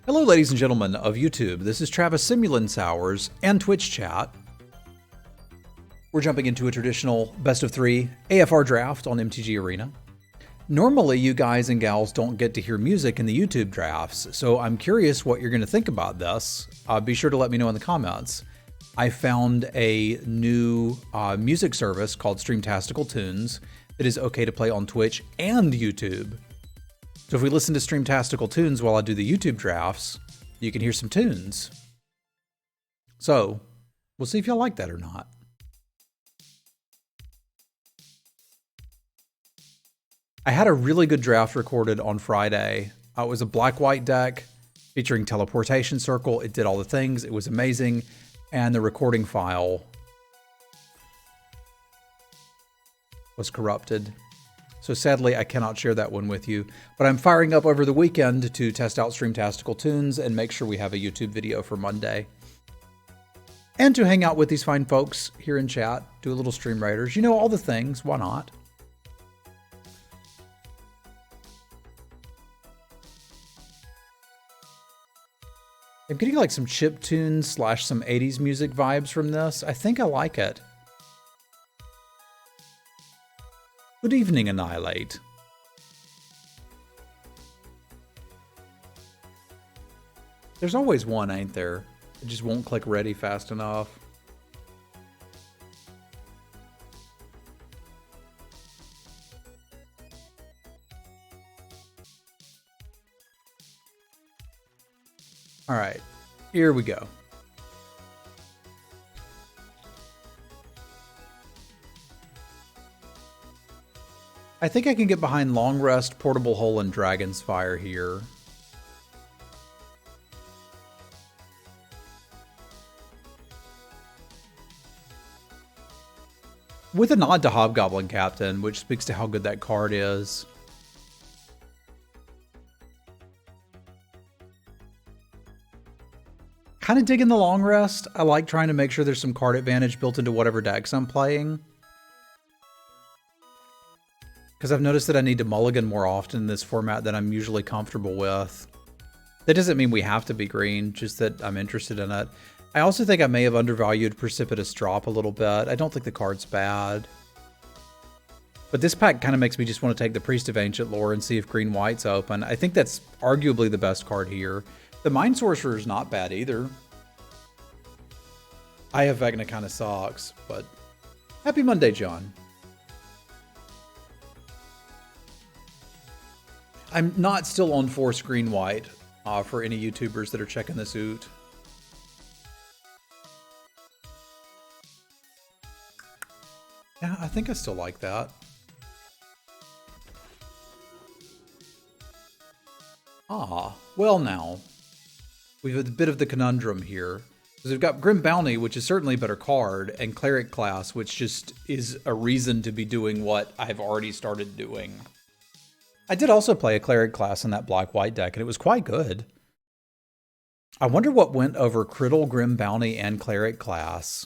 Hello, ladies and gentlemen of YouTube. This is Travis Semulin Sowers and Twitch chat. We're jumping into a traditional best of 3 AFR draft on MTG Arena. Normally, you guys and gals don't get to hear music in the YouTube drafts, so I'm curious what you're going to think about this. Be sure to let me know in the comments. I found a new music service called Streamtastical Tunes that is okay to play on Twitch and YouTube. So if we listen to Streamtastical Tunes while I do the YouTube drafts, you can hear some tunes. So we'll see if y'all like that or not. I had a really good draft recorded on Friday. It was a black-white deck featuring Teleportation Circle. It did all the things. It was amazing. And the recording file was corrupted. So sadly, I cannot share that one with you, but I'm firing up over the weekend to test out Streamtastical Tunes and make sure we have a YouTube video for Monday. And to hang out with these fine folks here in chat, do a little Stream Raiders, you know, all the things, why not? I'm getting like some chiptune / some 80s music vibes from this. I think I like it. Good evening, Annihilate. There's always one, ain't there? It just won't click ready fast enough. All right, here we go. I think I can get behind Long Rest, Portable Hole, and Dragon's Fire here. With a nod to Hobgoblin Captain, which speaks to how good that card is. Kind of digging the Long Rest. I like trying to make sure there's some card advantage built into whatever decks I'm playing. Because I've noticed that I need to mulligan more often in this format than I'm usually comfortable with. That doesn't mean we have to be green, just that I'm interested in it. I also think I may have undervalued Precipitous Drop a little bit. I don't think the card's bad. But this pack kind of makes me just want to take the Priest of Ancient Lore and see if green-white's open. I think that's arguably the best card here. The Mind Sorcerer is not bad either. Eye of Vecna kind of sucks, but happy Monday, John. I'm not still on Force Green White for any YouTubers that are checking this out. Yeah, I think I still like that. Ah, well now. We have a bit of the conundrum here. Because we've got Grim Bounty, which is certainly a better card, and Cleric Class, which just is a reason to be doing what I've already started doing. I did also play a Cleric Class in that black-white deck, and it was quite good. I wonder what went over Criddle, Grim Bounty, and Cleric Class.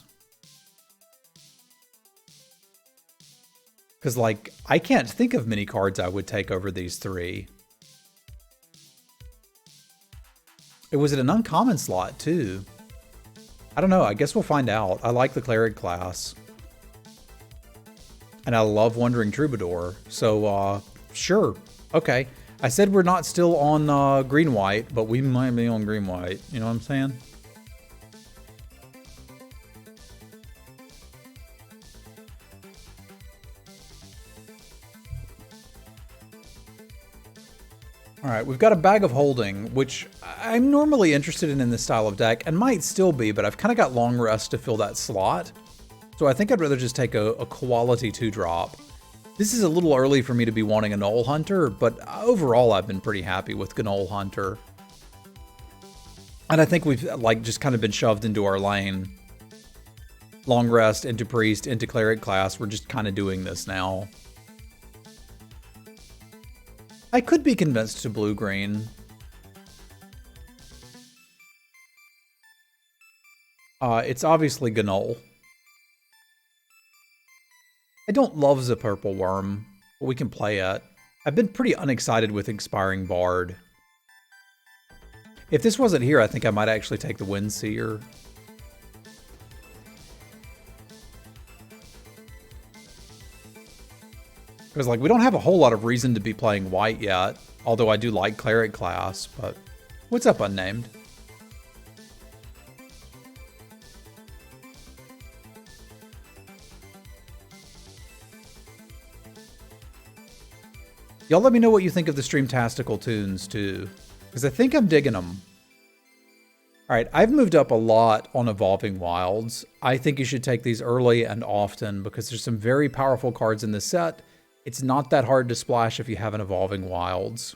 Because, like, I can't think of many cards I would take over these three. It was at an uncommon slot, too. I don't know. I guess we'll find out. I like the Cleric Class. And I love Wandering Troubadour. So, sure. Okay. I said we're not still on green-white, but we might be on green-white. You know what I'm saying? All right, we've got a Bag of Holding, which I'm normally interested in this style of deck, and might still be, but I've kind of got Long Rest to fill that slot. So I think I'd rather just take a quality 2-drop. This is a little early for me to be wanting a Gnoll Hunter, but overall I've been pretty happy with Gnoll Hunter. And I think we've like just kind of been shoved into our lane. Long Rest, into Priest, into Cleric Class, we're just kind of doing this now. I could be convinced to blue-green. It's obviously Gnoll. I don't love the Purple Worm, but we can play it. I've been pretty unexcited with Expiring Bard. If this wasn't here, I think I might actually take the Windseer. Because, like, we don't have a whole lot of reason to be playing white yet. Although I do like Cleric class, but... What's up, Unnamed? Y'all let me know what you think of the Streamtastical tunes, too. Because I think I'm digging them. Alright, I've moved up a lot on Evolving Wilds. I think you should take these early and often, because there's some very powerful cards in this set. It's not that hard to splash if you have an Evolving Wilds.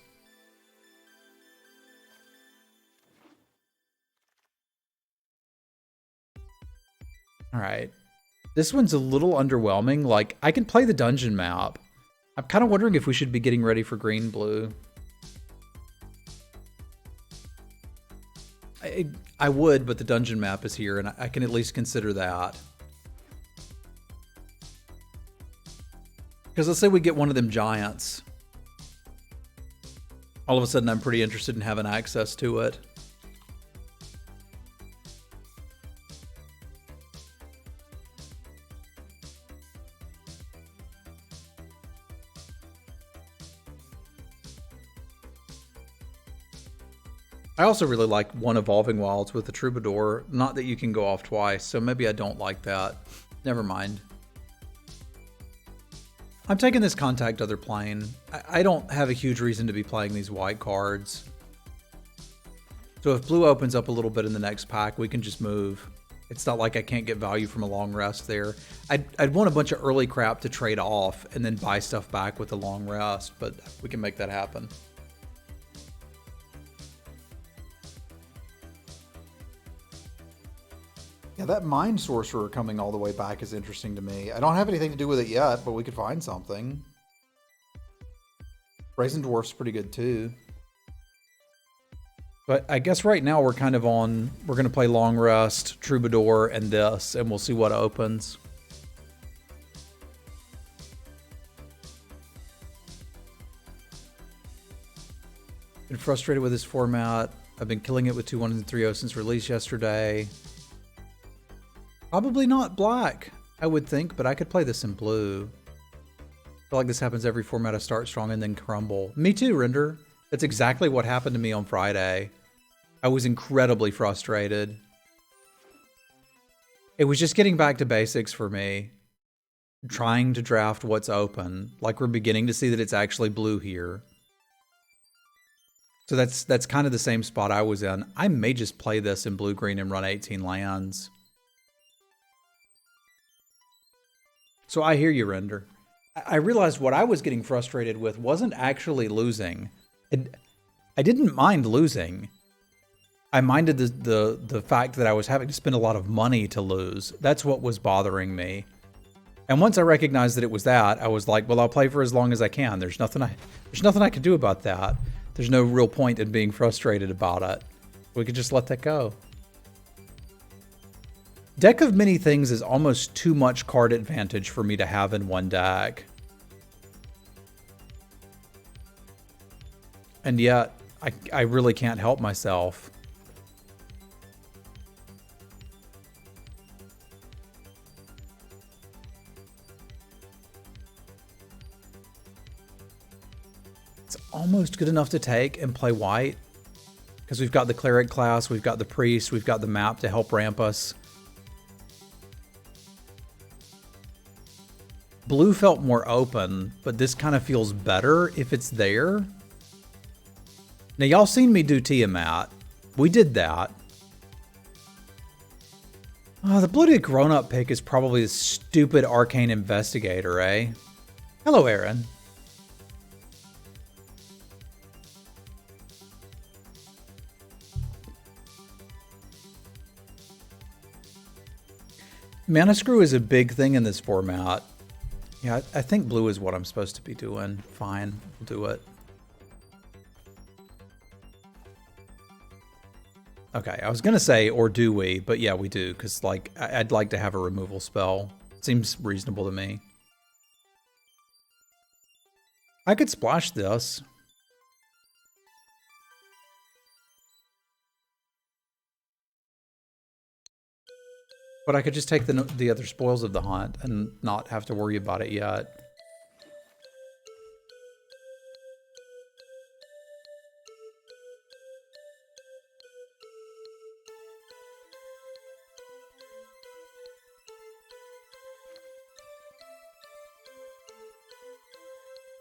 Alright. This one's a little underwhelming. Like, I can play the dungeon map. I'm kind of wondering if we should be getting ready for green-blue. I would, but the dungeon map is here, and I can at least consider that. Because let's say we get one of them giants. All of a sudden, I'm pretty interested in having access to it. I also really like one Evolving Wilds with the Troubadour. Not that you can go off twice, so maybe I don't like that. Never mind. I'm taking this Contact Other Plane. I don't have a huge reason to be playing these white cards. So if blue opens up a little bit in the next pack, we can just move. It's not like I can't get value from a long rest there. I'd want a bunch of early crap to trade off and then buy stuff back with a long rest, but we can make that happen. Yeah, that Mind Sorcerer coming all the way back is interesting to me. I don't have anything to do with it yet, but we could find something. Brazen Dwarf's pretty good too. But I guess right now we're kind of on... We're going to play Long Rest, Troubadour, and this, and we'll see what opens. Been frustrated with this format. I've been killing it with 2-1s and 3-0 since release yesterday. Probably not black, I would think, but I could play this in blue. I feel like this happens every format. I start strong and then crumble. Me too, Render. That's exactly what happened to me on Friday. I was incredibly frustrated. It was just getting back to basics for me. Trying to draft what's open. Like we're beginning to see that it's actually blue here. So that's kind of the same spot I was in. I may just play this in blue-green and run 18 lands. So I hear you, Render. I realized what I was getting frustrated with wasn't actually losing. I didn't mind losing. I minded the fact that I was having to spend a lot of money to lose. That's what was bothering me. And once I recognized that it was that, I was like, well, I'll play for as long as I can. There's nothing I can do about that. There's no real point in being frustrated about it. We could just let that go. Deck of Many Things is almost too much card advantage for me to have in one deck. And yet, I really can't help myself. It's almost good enough to take and play white. Because we've got the Cleric class, we've got the Priest, we've got the map to help ramp us. Blue felt more open, but this kind of feels better if it's there. Now, y'all seen me do Tiamat. We did that. Oh, the Bloated Grown-Up pick is probably the stupid Arcane Investigator, eh? Hello, Aaron. Mana Screw is a big thing in this format. Yeah, I think blue is what I'm supposed to be doing. Fine, we'll do it. Okay, I was gonna say, or do we? But yeah, we do, because like I'd like to have a removal spell. Seems reasonable to me. I could splash this. But I could just take the other spoils of the hunt and not have to worry about it yet.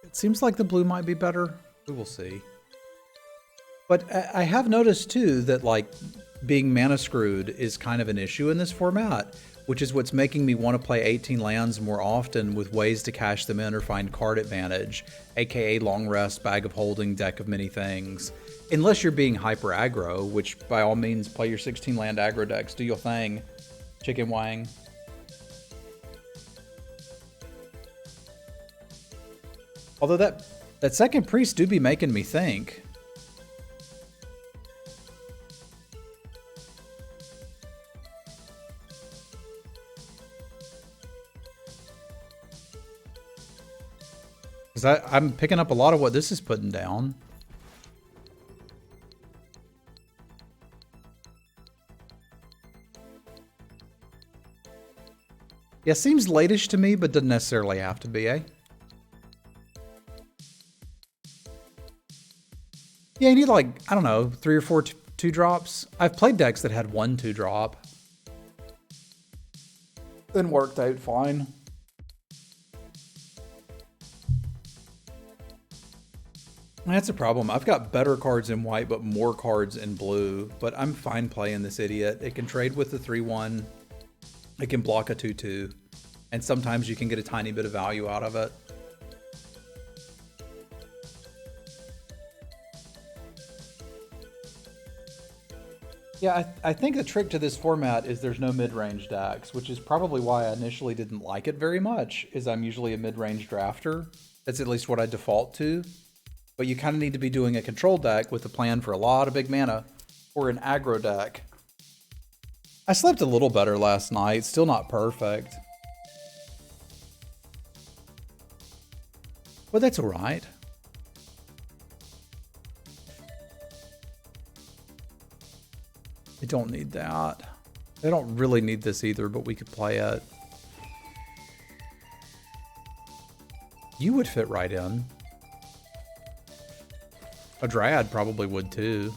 It seems like the blue might be better. We will see. But I have noticed too that like being mana screwed is kind of an issue in this format, which is what's making me want to play 18 lands more often with ways to cash them in or find card advantage, aka long rest, bag of holding, deck of many things. Unless you're being hyper aggro, which by all means play your 16 land aggro decks, do your thing, Chicken Wang. Although that second priest do be making me think. Because I'm picking up a lot of what this is putting down. Yeah, seems late-ish to me, but doesn't necessarily have to be, eh? Yeah, you need like, I don't know, 3 or 4 two drops. I've played decks that had 1 2-drop. Then worked out fine. That's a problem. I've got better cards in white, but more cards in blue. But I'm fine playing this idiot. It can trade with the 3/1. It can block a 2/2. And sometimes you can get a tiny bit of value out of it. Yeah, I think the trick to this format is there's no mid-range decks, which is probably why I initially didn't like it very much, is I'm usually a mid-range drafter. That's at least what I default to. But you kind of need to be doing a control deck with a plan for a lot of big mana, or an aggro deck. I slept a little better last night, still not perfect. But that's alright. I don't need that. I don't really need this either, but we could play it. You would fit right in. A Dryad probably would too.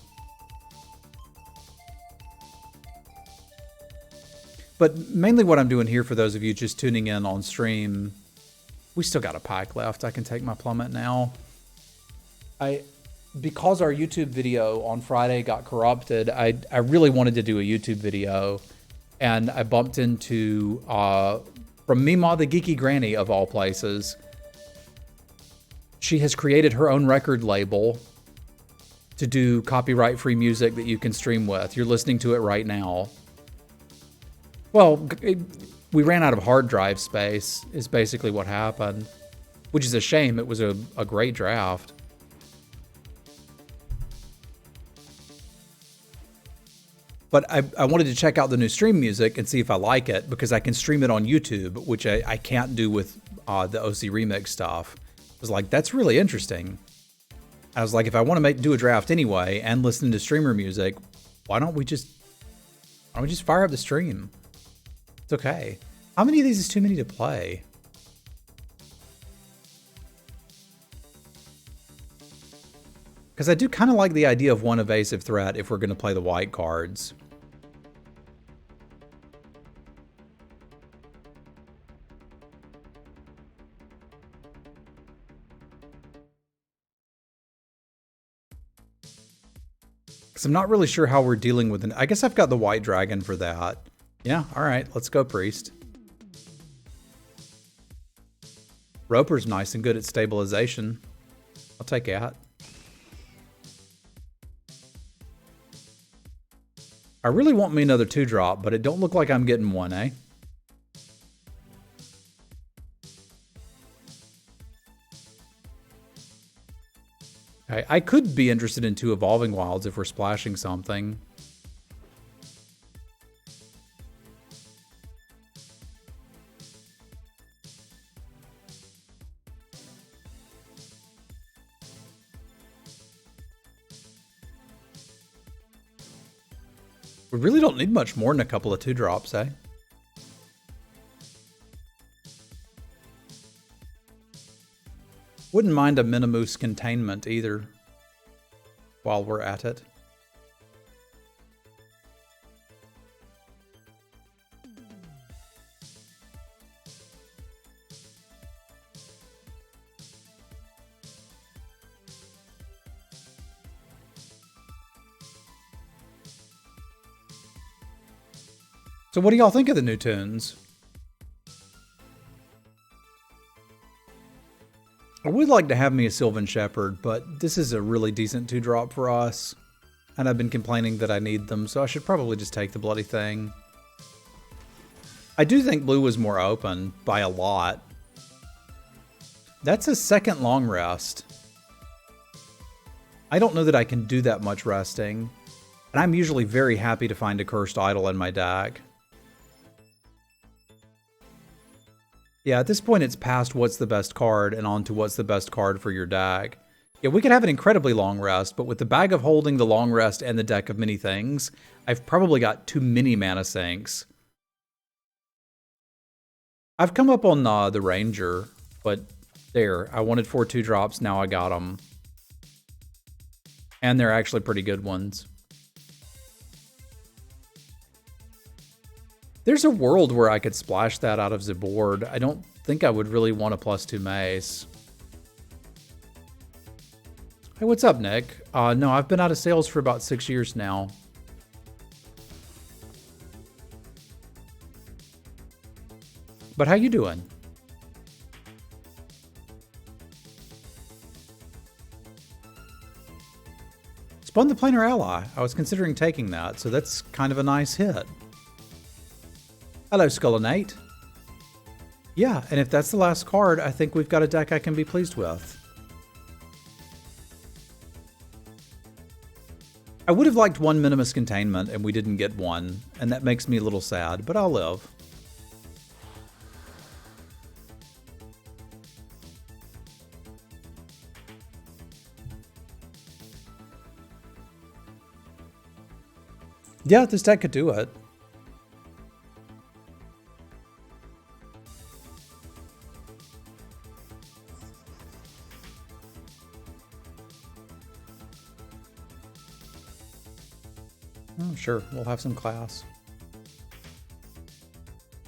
But mainly what I'm doing here for those of you just tuning in on stream, we still got a pack left. I can take my plummet now. Because our YouTube video on Friday got corrupted, I really wanted to do a YouTube video, and I bumped into, from Mima the Geeky Granny of all places, she has created her own record label to do copyright-free music that you can stream with. You're listening to it right now. Well, we ran out of hard drive space, is basically what happened, which is a shame. It was a great draft. But I wanted to check out the new stream music and see if I like it, because I can stream it on YouTube, which I can't do with the OC Remix stuff. I was like, that's really interesting. I was like, if I want to do a draft anyway and listen to streamer music, why don't we just fire up the stream? It's okay. How many of these is too many to play? Because I do kind of like the idea of one evasive threat if we're going to play the white cards. Because I'm not really sure how we're dealing with it. I guess I've got the white dragon for that. Yeah, all right, let's go, Priest. Roper's nice and good at stabilization. I'll take that. I really want me another 2-drop, but it don't look like I'm getting one, eh? I could be interested in 2 Evolving Wilds if we're splashing something. We really don't need much more than a couple of 2-drops, eh? Wouldn't mind a Minimoose containment either, while we're at it. So what do y'all think of the new tunes? I would like to have me a Sylvan Shepherd, but this is a really decent 2-drop for us. And I've been complaining that I need them, so I should probably just take the bloody thing. I do think blue was more open by a lot. That's a second long rest. I don't know that I can do that much resting. And I'm usually very happy to find a Cursed Idol in my deck. Yeah, at this point it's past what's the best card and on to what's the best card for your deck. Yeah, we could have an incredibly long rest, but with the Bag of Holding, the long rest, and the Deck of Many Things, I've probably got too many mana sinks. I've come up on the Ranger, but there, I wanted 4 2-drops, now I got them. And they're actually pretty good ones. There's a world where I could splash that out of the board. I don't think I would really want a +2 mace. Hey, what's up, Nick? No, I've been out of sales for about 6 years now. But how you doing? Spun the Planar Ally. I was considering taking that, so that's kind of a nice hit. Hello, Skullinate. Yeah, and if that's the last card, I think we've got a deck I can be pleased with. I would have liked one Minimus Containment, and we didn't get one, and that makes me a little sad, but I'll live. Yeah, this deck could do it. Oh, sure, we'll have some class.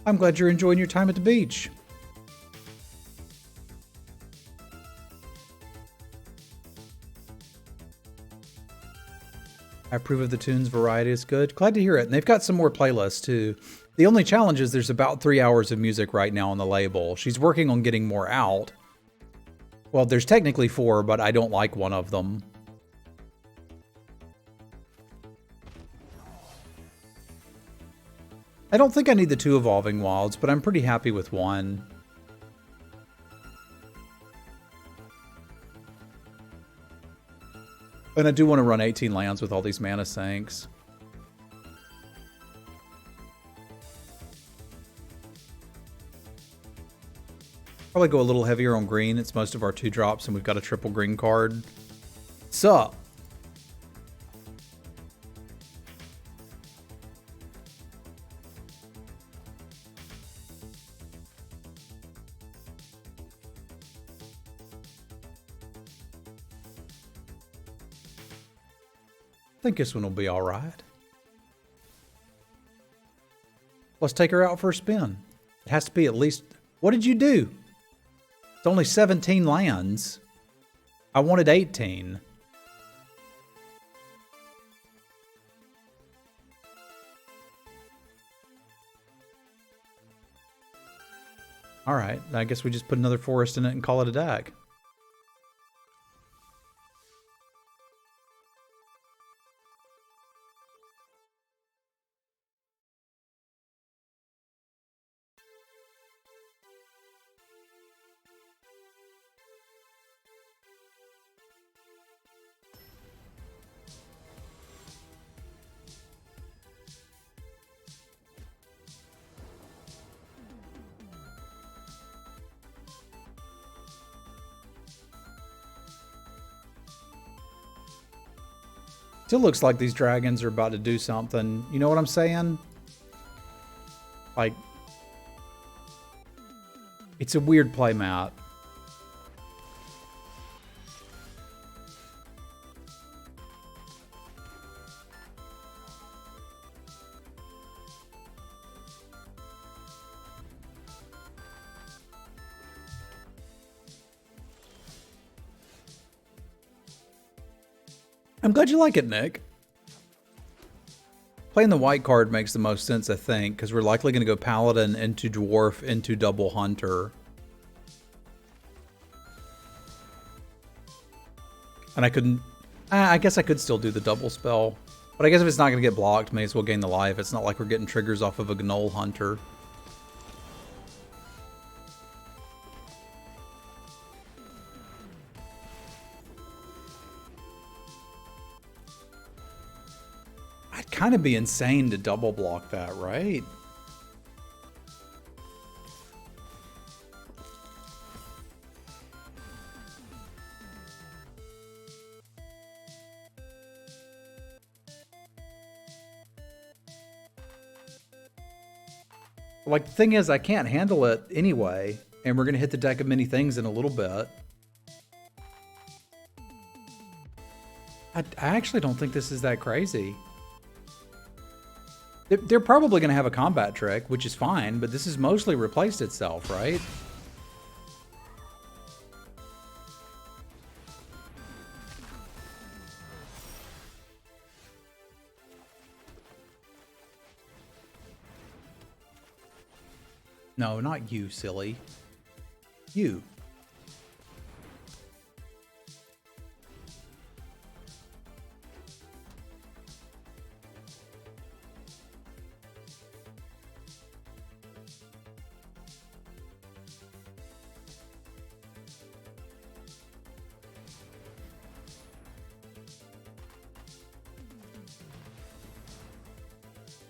I'm glad you're enjoying your time at the beach. I approve of the tunes. Variety is good. Glad to hear it. And they've got some more playlists too. The only challenge is there's about 3 hours of music right now on the label. She's working on getting more out. Well, there's technically 4, but I don't like one of them. I don't think I need the 2 Evolving Wilds, but I'm pretty happy with 1. And I do want to run 18 lands with all these mana sinks. Probably go a little heavier on green. It's most of our 2-drops, and we've got a triple green card. Sup? I think this one will be all right. Let's take her out for a spin. It has to be at least... What did you do? It's only 17 lands. I wanted 18. All right, I guess we just put another forest in it and call it a deck. Still looks like these dragons are about to do something. You know what I'm saying? Like, it's a weird play, Matt. I'm glad you like it, Nick. Playing the white card makes the most sense, I think, because we're likely going to go Paladin into Dwarf into Double Hunter. And I couldn't... I guess I could still do the double spell. But I guess if it's not going to get blocked, may as well gain the life. It's not like we're getting triggers off of a Gnoll Hunter. I'd kind of be insane to double block that, right? Like, the thing is, I can't handle it anyway, and we're going to hit the deck of many things in a little bit. I actually don't think this is that crazy. They're probably going to have a combat trick, which is fine, but this has mostly replaced itself, right? No, not you, silly. You.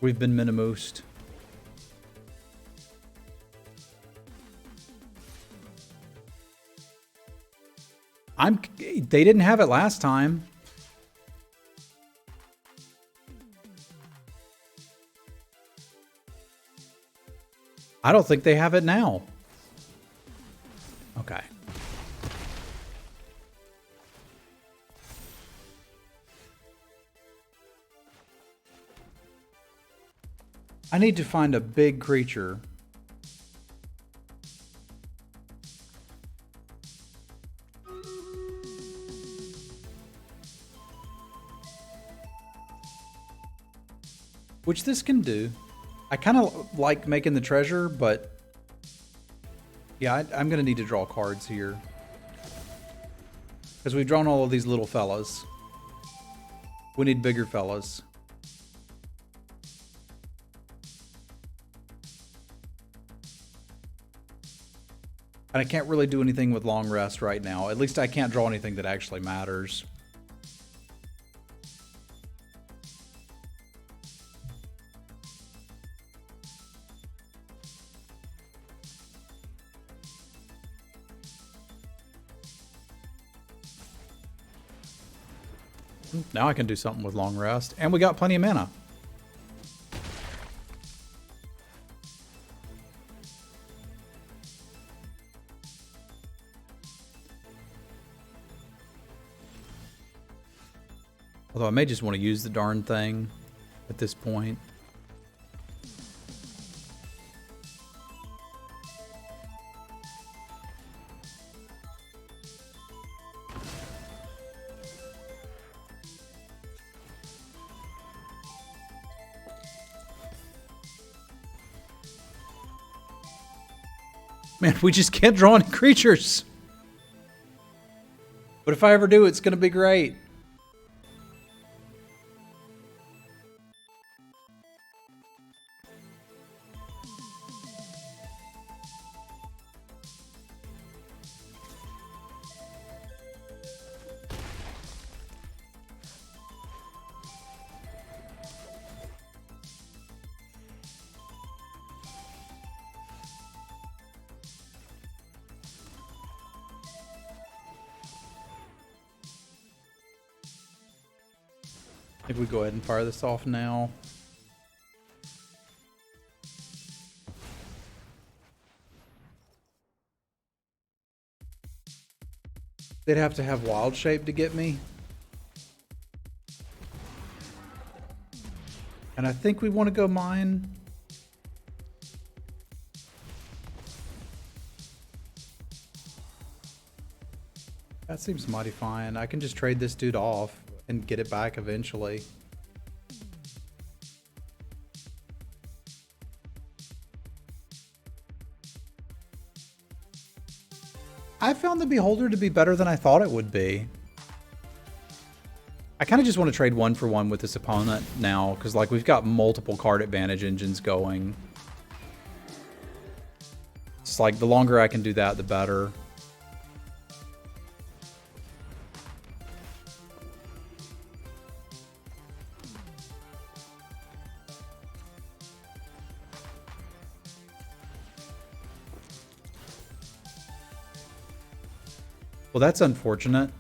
We've been minimoosed. They didn't have it last time. I don't think they have it now. Okay. I need to find a big creature. Which this can do. I kind of like making the treasure, but yeah, I'm going to need to draw cards here. Because we've drawn all of these little fellas. We need bigger fellas. And I can't really do anything with long rest right now. At least I can't draw anything that actually matters. Now I can do something with long rest. And we got plenty of mana. Although I may just want to use the darn thing at this point. Man, we just can't draw any creatures. But if I ever do, it's going to be great. I think we go ahead and fire this off now. They'd have to have wild shape to get me. And I think we want to go mine. That seems mighty fine. I can just trade this dude off and get it back eventually. I found the Beholder to be better than I thought it would be. I kind of just want to trade 1-for-1 with this opponent now, because like we've got multiple card advantage engines going. It's like the longer I can do that, the better. Well, that's unfortunate.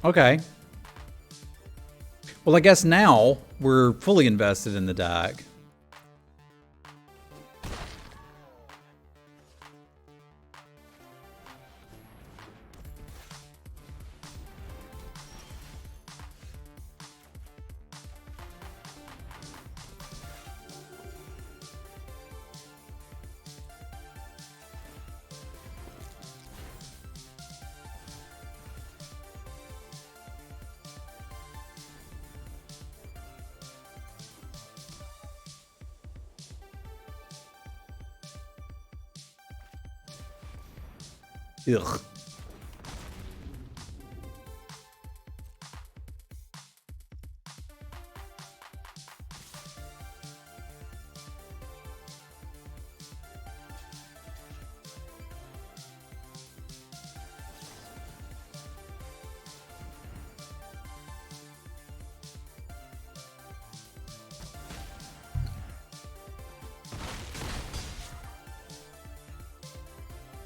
Okay. Well, I guess now we're fully invested in the deck. Ugh.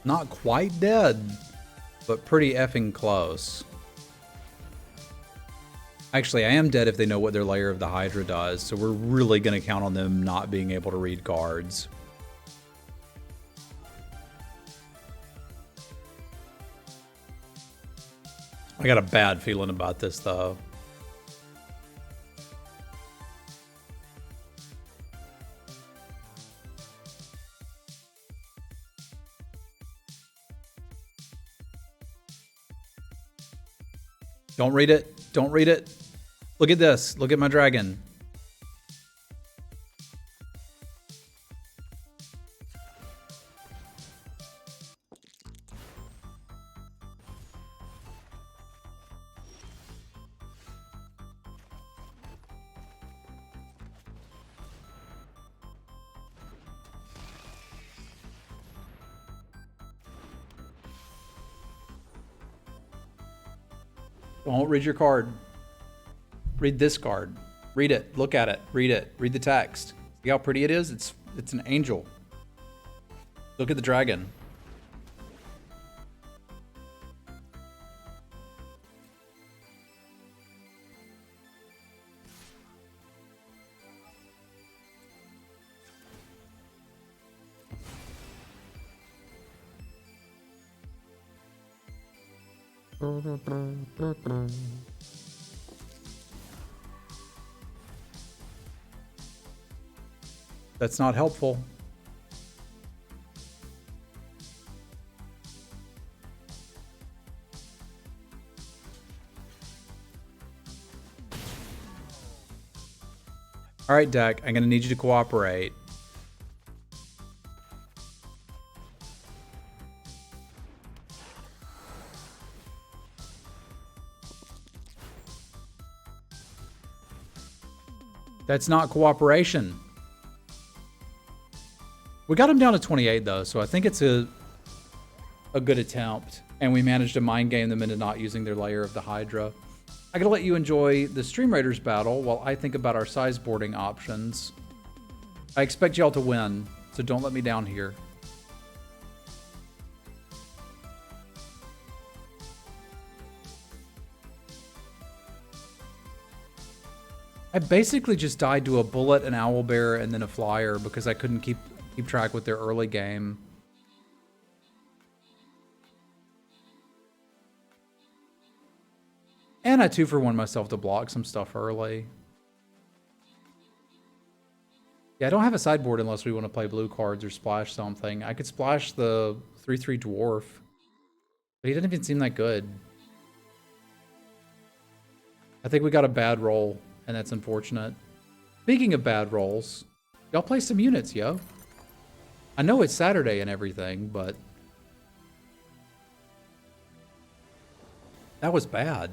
Not quite dead, but pretty effing close. Actually, I am dead if they know what their Lair of the Hydra does, so we're really going to count on them not being able to read cards. I got a bad feeling about this, though. Don't read it. Don't read it. Look at this. Look at my dragon. Don't read your card. Read this card. Read it. Look at it. Read it. Read the text. See how pretty it is? It's an angel. Look at the dragon. That's not helpful. All right, deck, I'm going to need you to cooperate. That's not cooperation. We got him down to 28 though, so I think it's a good attempt. And we managed to mind game them into not using their Lair of the Hydra. I'm gonna let you enjoy the Stream Raiders battle while I think about our size boarding options. I expect y'all to win, so don't let me down here. I basically just died to a bullet, an owlbear, and then a flyer because I couldn't keep track with their early game. And I 2-for-1 myself to block some stuff early. Yeah, I don't have a sideboard unless we want to play blue cards or splash something. I could splash the 3/3 dwarf, but he doesn't even seem that good. I think we got a bad roll, and that's unfortunate. Speaking of bad rolls, y'all play some units, yo. I know it's Saturday and everything, but that was bad.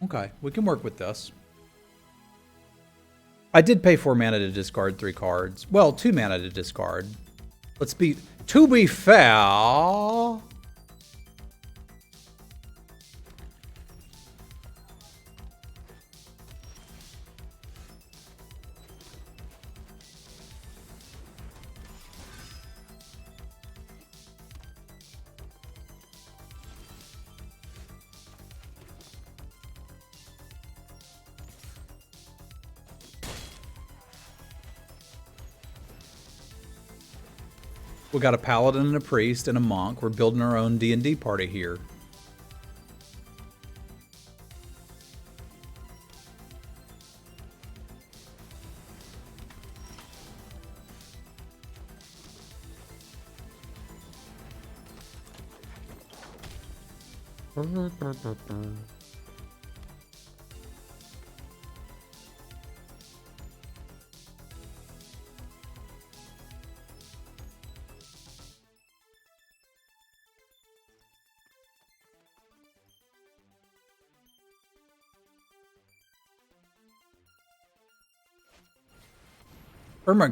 Okay, we can work with this. I did pay 4 mana to discard 3 cards. Well, 2 mana to discard. To be fair. We got a paladin and a priest and a monk. We're building our own D&D party here.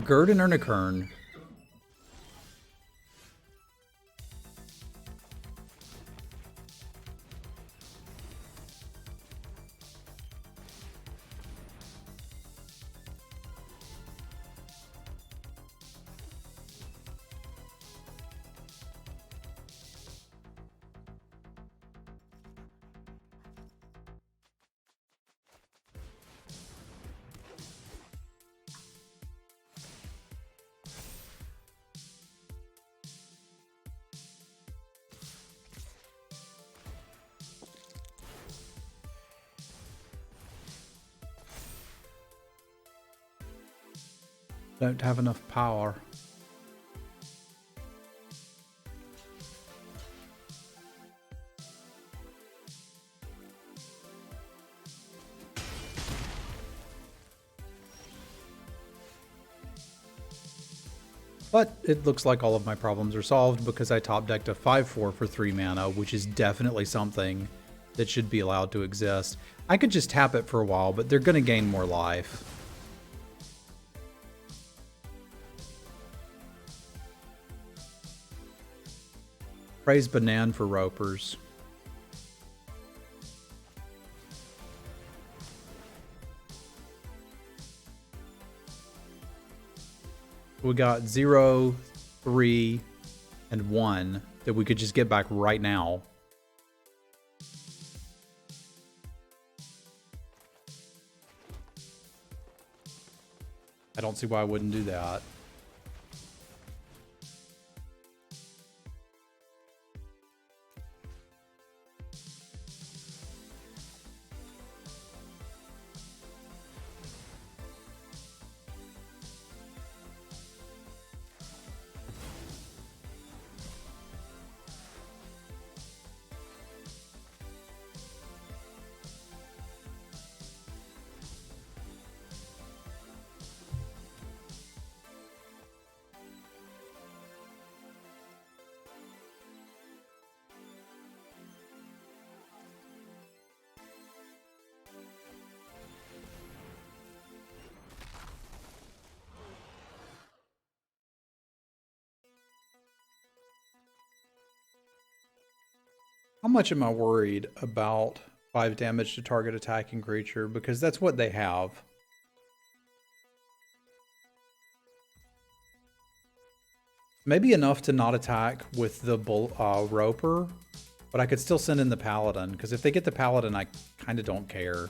Gerd and Ernikern. Don't have enough power. But it looks like all of my problems are solved because I top decked a 5/4 for 3 mana, which is definitely something that should be allowed to exist. I could just tap it for a while, but they're going to gain more life. Praise Banan for ropers. We got 0, 3, and 1 that we could just get back right now. I don't see why I wouldn't do that. How much am I worried about 5 damage to target attacking creature? Because that's what they have. Maybe enough to not attack with the roper, but I could still send in the paladin, because if they get the paladin, I kind of don't care.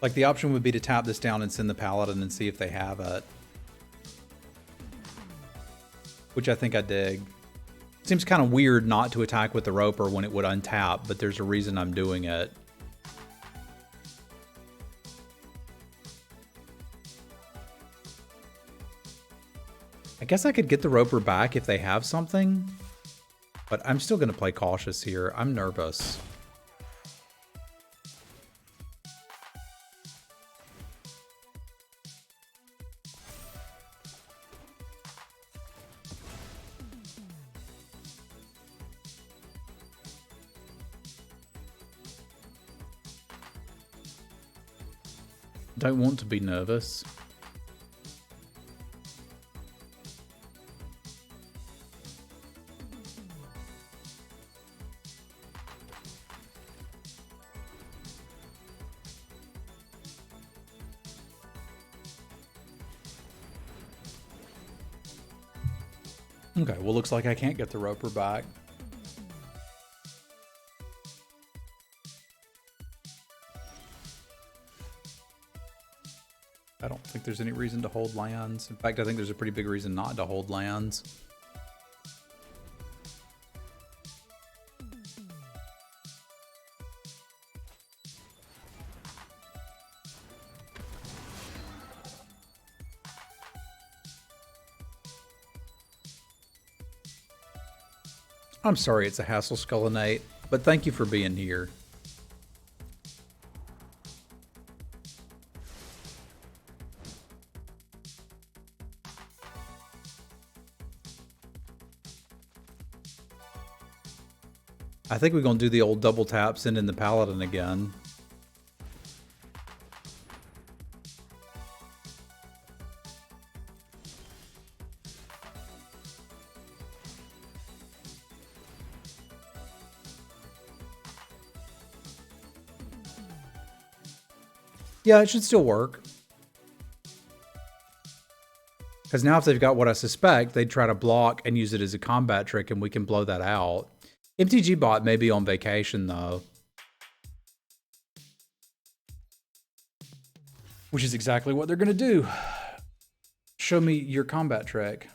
Like, the option would be to tap this down and send the Paladin and see if they have it. Which I think I dig. Seems kind of weird not to attack with the Roper when it would untap, but there's a reason I'm doing it. I guess I could get the Roper back if they have something, but I'm still going to play cautious here. I'm nervous. Don't want to be nervous. Okay, well, looks like I can't get the Roper back. I don't think there's any reason to hold lands. In fact, I think there's a pretty big reason not to hold lands. I'm sorry it's a hassle, Skullinate, but thank you for being here. I think we're going to do the old double tap, send in the Paladin again. Yeah, it should still work. Because now if they've got what I suspect, they'd try to block and use it as a combat trick, and we can blow that out. MTG bot may be on vacation, though. Which is exactly what they're going to do. Show me your combat trick.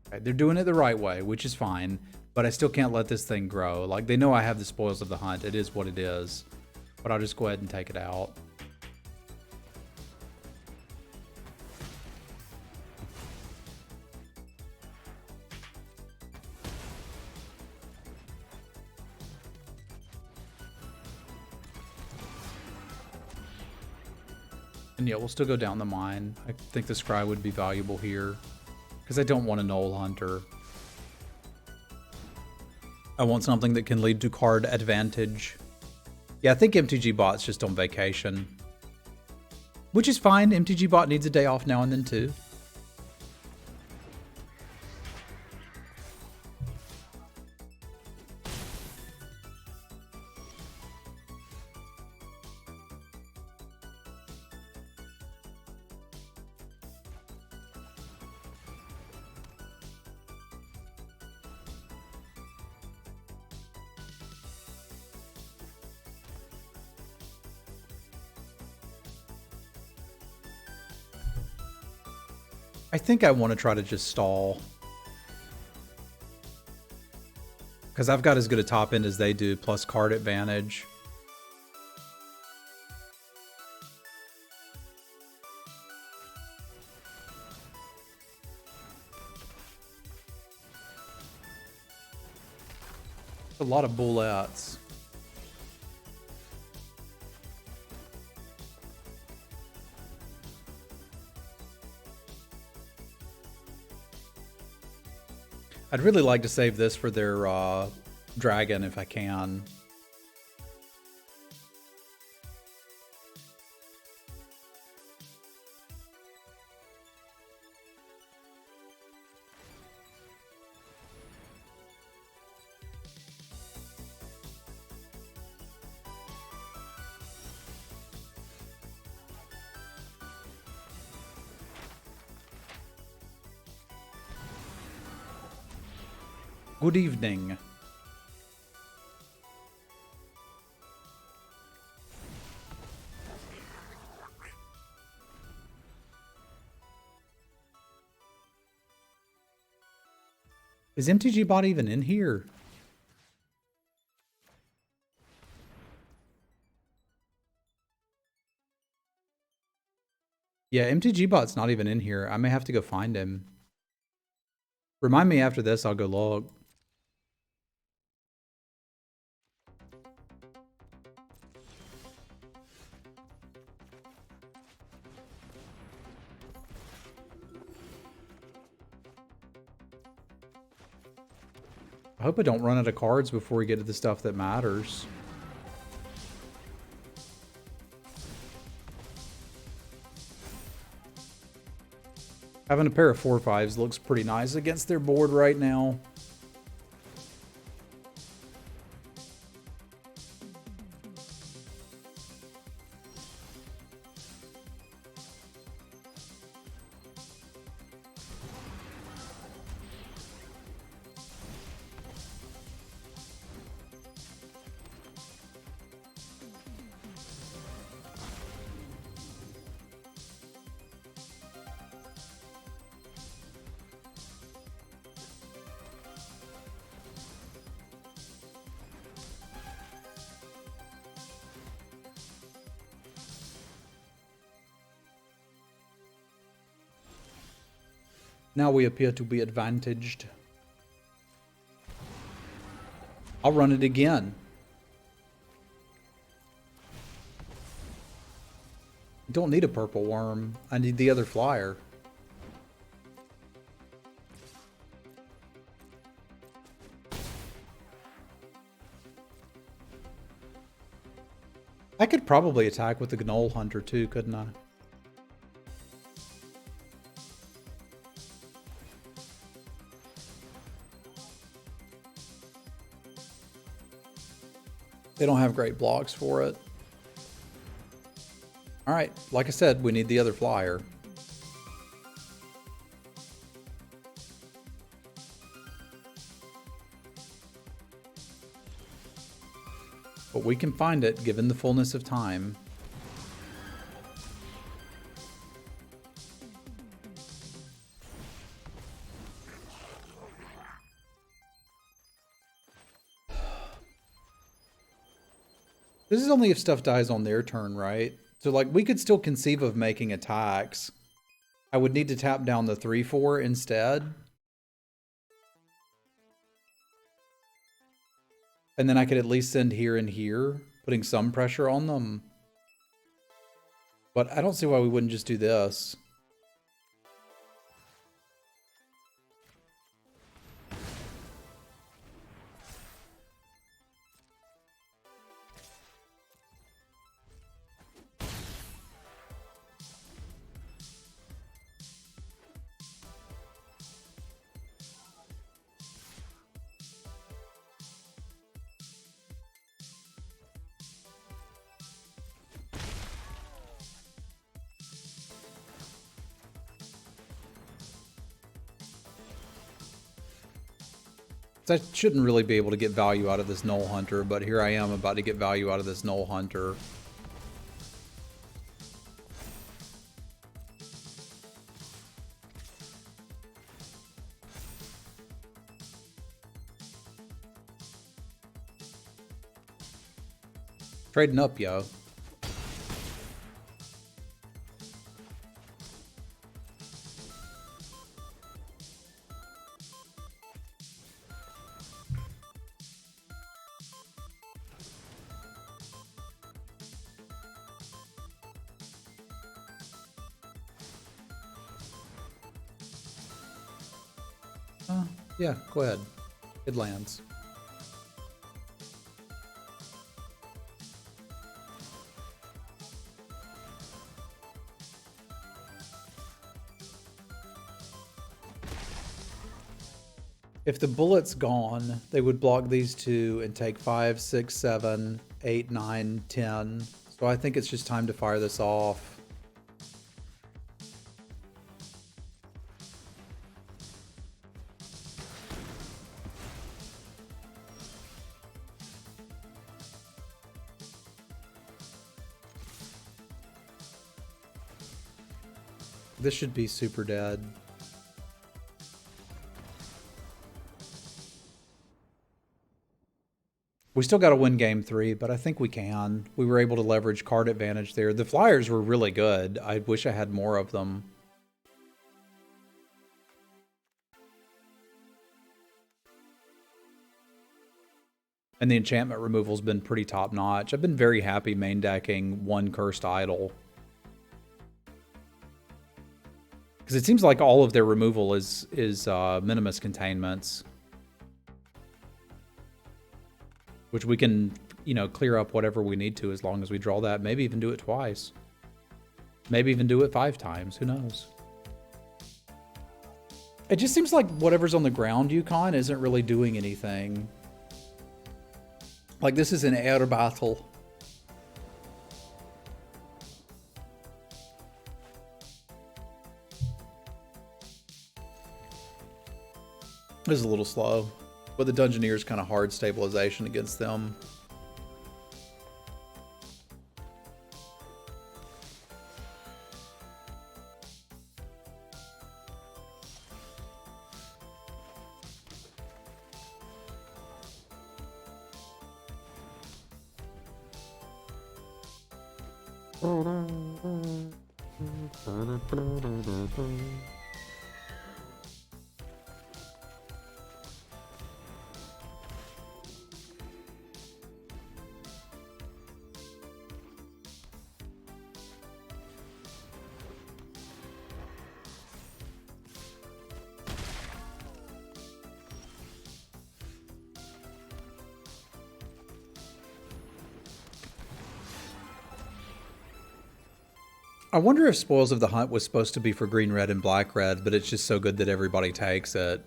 Okay, they're doing it the right way, which is fine. But I still can't let this thing grow. Like, they know I have the spoils of the hunt. It is what it is. But I'll just go ahead and take it out. And yeah, we'll still go down the mine. I think the Scry would be valuable here. Because I don't want a Knoll Hunter. I want something that can lead to card advantage. Yeah, I think MTG Bot's just on vacation. Which is fine. MTG Bot needs a day off now and then too. I think I want to try to just stall. Because I've got as good a top end as they do, plus card advantage. A lot of bullets. I'd really like to save this for their dragon if I can. Good evening. Is MTG bot even in here? Yeah, MTG bot's not even in here. I may have to go find him. Remind me after this, I'll go log. I hope I don't run out of cards before we get to the stuff that matters. Having a pair of 4/5s looks pretty nice against their board right now. Now we appear to be advantaged. I'll run it again. I don't need a purple worm. I need the other flyer. I could probably attack with the Gnoll Hunter too, couldn't I? They don't have great blocks for it. All right, like I said, we need the other flyer. But we can find it given the fullness of time. This is only if stuff dies on their turn, right? So, like, we could still conceive of making attacks. I would need to tap down the 3/4 instead. And then I could at least send here and here, putting some pressure on them. But I don't see why we wouldn't just do this. I shouldn't really be able to get value out of this Gnoll Hunter, but here I am about to get value out of this Gnoll Hunter. Trading up, yo. Yeah, go ahead. It lands. If the bullet's gone, they would block these two and take 5, 6, 7, 8, 9, 10. So I think it's just time to fire this off. This should be super dead. We still got to win game 3, but I think we can. We were able to leverage card advantage there. The Flyers were really good. I wish I had more of them. And the enchantment removal's been pretty top-notch. I've been very happy main decking one Cursed Idol. Because it seems like all of their removal is Minimus Containments. Which we can, you know, clear up whatever we need to as long as we draw that. Maybe even do it twice. Maybe even do it 5 times. Who knows? It just seems like whatever's on the ground Yukon isn't really doing anything. Like this is an air battle. This is a little slow. But the Dungeoneer's kind of hard stabilization against them. I wonder if Spoils of the Hunt was supposed to be for green, red, and black, red, but it's just so good that everybody takes it.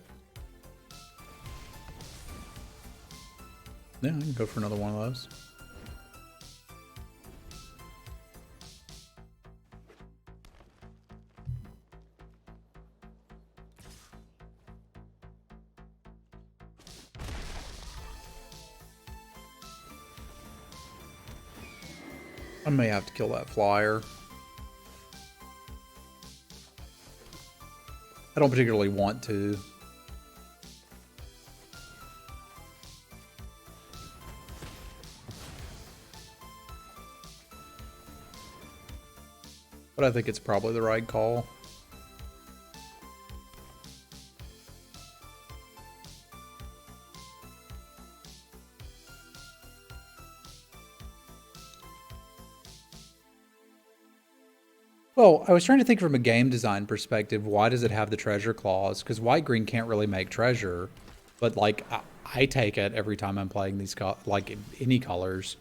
Yeah, I can go for another one of those. I may have to kill that flyer. I don't particularly want to. But I think it's probably the right call. Well, I was trying to think from a game design perspective, why does it have the treasure clause? Because white-green can't really make treasure, but like I take it every time I'm playing these, like any colors.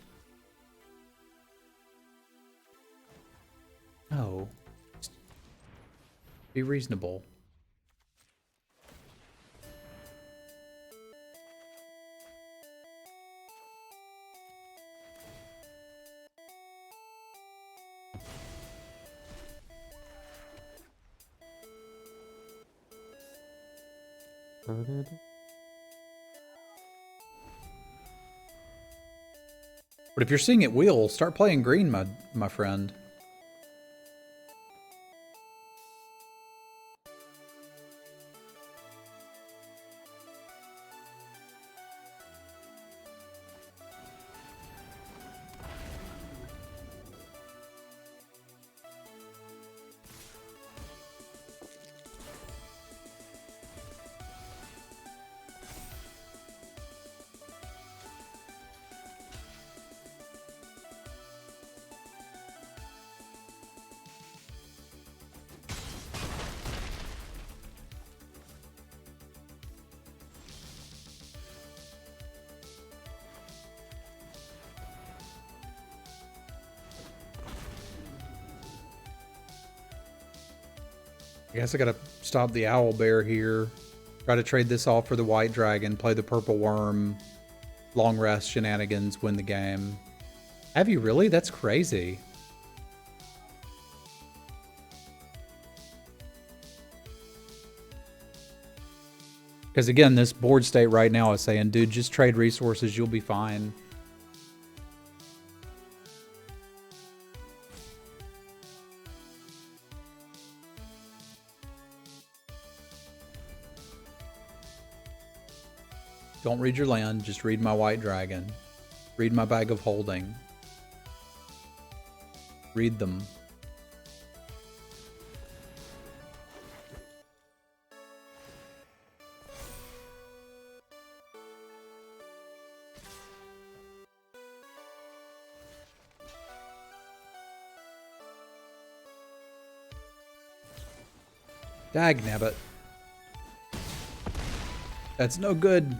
Oh, be reasonable. But if you're seeing it wheel, start playing green, my friend. I guess I gotta stop the owl bear here. Try to trade this off for the white dragon, play the purple worm, long rest shenanigans, win the game. Have you really? That's crazy. Because again, this board state right now is saying, dude, just trade resources, you'll be fine. Don't read your land, just read my white dragon. Read my bag of holding. Read them. Dagnabbit. That's no good.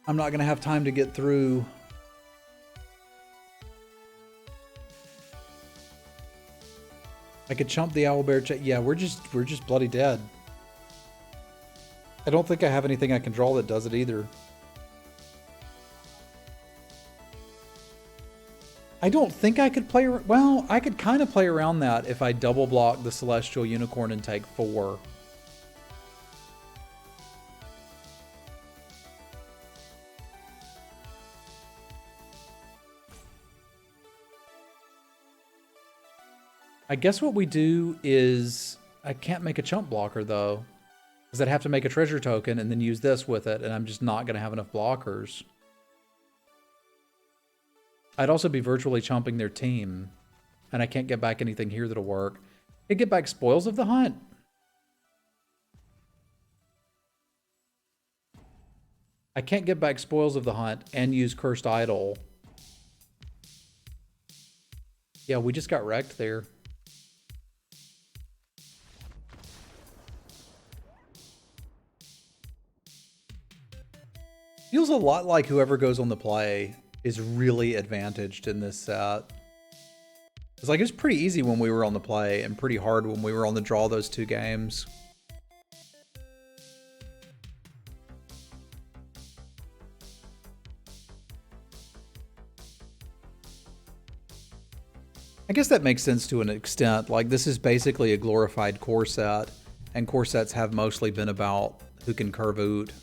I'm not gonna have time to get through. I could chump the owlbear check. Yeah, we're just bloody dead. I don't think I have anything I can draw that does it either. I don't think I could play... Well, I could kind of play around that if I double block the Celestial Unicorn and take 4. I guess what we do is... I can't make a chump blocker, though. Because I'd have to make a treasure token and then use this with it, and I'm just not going to have enough blockers. I'd also be virtually chomping their team, and I can't get back anything here that'll work. I could get back Spoils of the Hunt. I can't get back Spoils of the Hunt and use Cursed Idol. Yeah, we just got wrecked there. Feels a lot like whoever goes on the play is really advantaged in this set. It's like, it was pretty easy when we were on the play and pretty hard when we were on the draw those 2 games. I guess that makes sense to an extent. Like, this is basically a glorified core set, and core sets have mostly been about who can curve oot.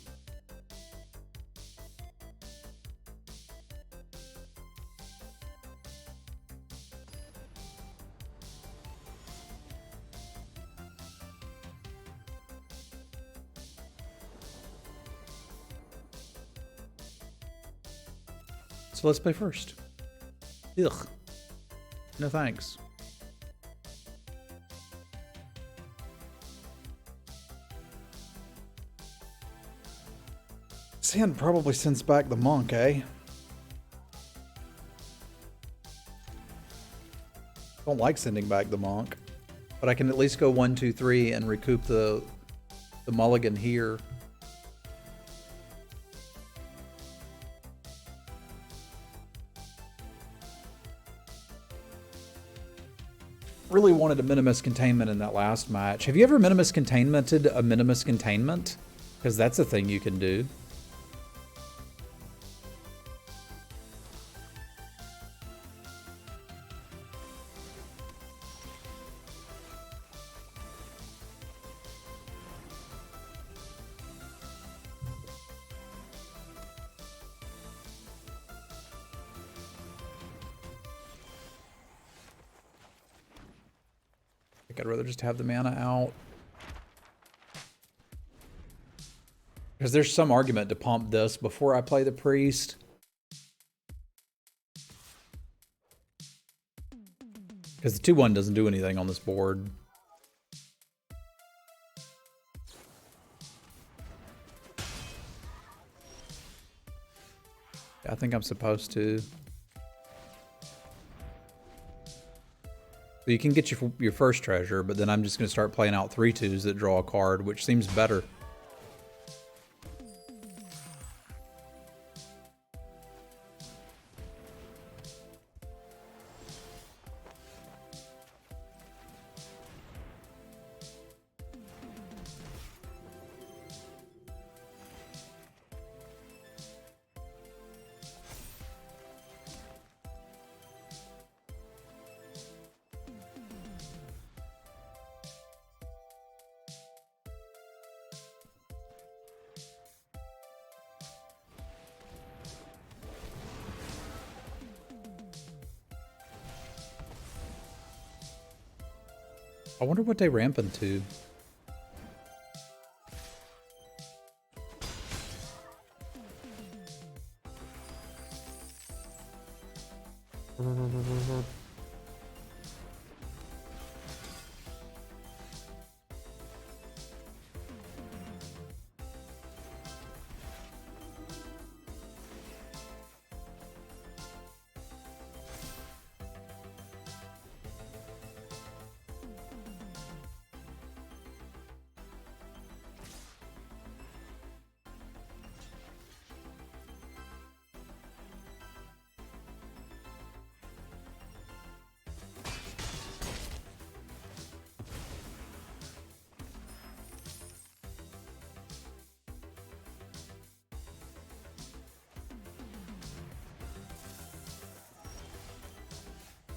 So let's play first. Ugh. No thanks. Sand probably sends back the monk, eh? Don't like sending back the monk. But I can at least go 1, 2, 3 and recoup the mulligan here. Really wanted a Minimus Containment in that last match. Have you ever Minimus Containmented a Minimus Containment? Because that's a thing you can do. I'd rather just have the mana out. Because there's some argument to pump this before I play the priest. Because the 2-1 doesn't do anything on this board. I think I'm supposed to. So you can get your first treasure, but then I'm just going to start playing out 3/2s that draw a card, which seems better. I wonder what they ramp into.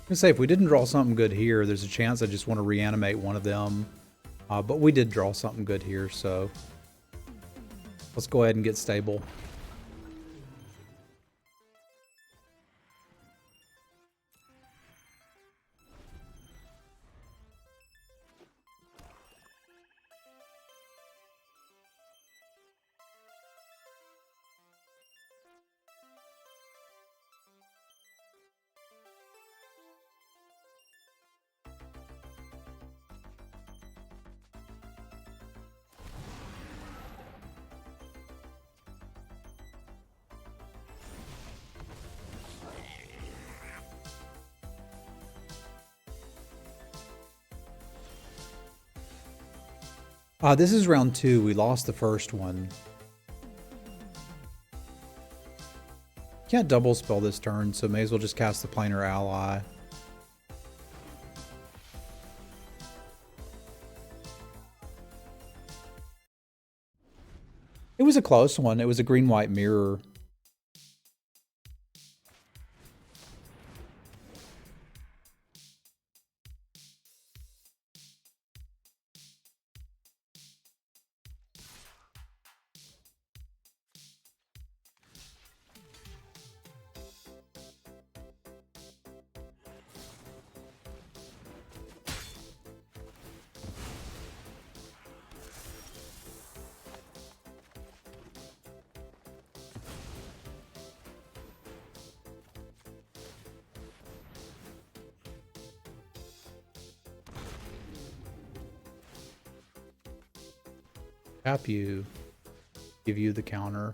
gonna say, if we didn't draw something good here, there's a chance I just want to reanimate one of them. But we did draw something good here, so let's go ahead and get stable. This is round 2. We lost the first one. Can't double spell this turn, so may as well just cast the planar ally. It was a close one. It was a green-white mirror. Tap you, give you the counter.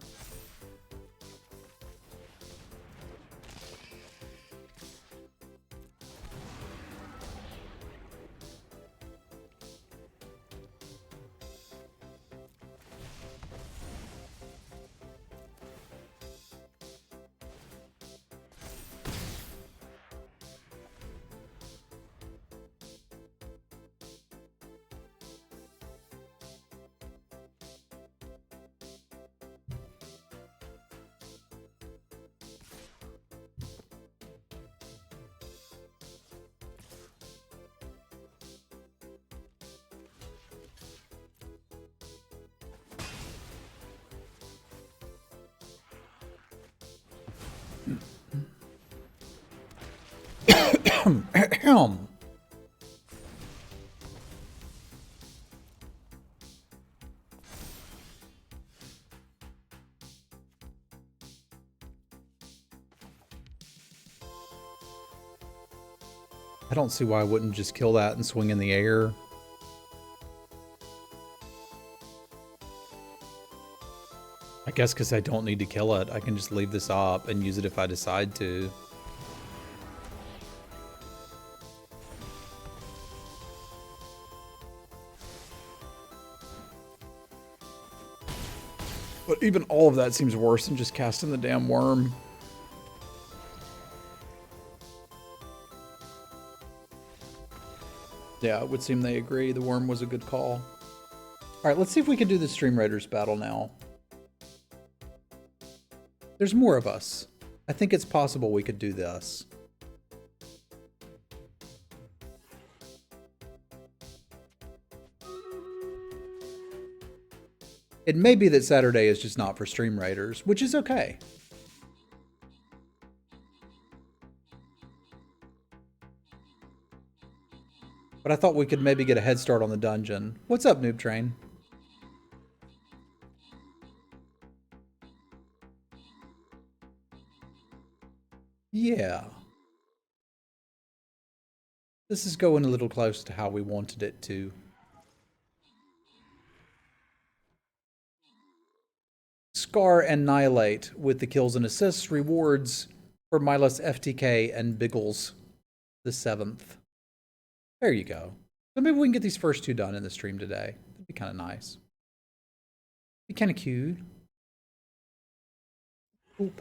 I don't see why I wouldn't just kill that and swing in the air. I guess because I don't need to kill it, I can just leave this up and use it if I decide to. But even all of that seems worse than just casting the damn worm. Yeah, it would seem they agree. The worm was a good call. All right, let's see if we can do the Stream Raiders battle now. There's more of us. I think it's possible we could do this. It may be that Saturday is just not for Stream Raiders, which is okay. But I thought we could maybe get a head start on the dungeon. What's up, Noob Train? Yeah. This is going a little close to how we wanted it to. Scar and Annihilate with the kills and assists rewards for Milas FTK and Biggles the 7th. There you go. So maybe we can get these first 2 done in the stream today. That'd be kind of nice. Be kind of cute. Oop.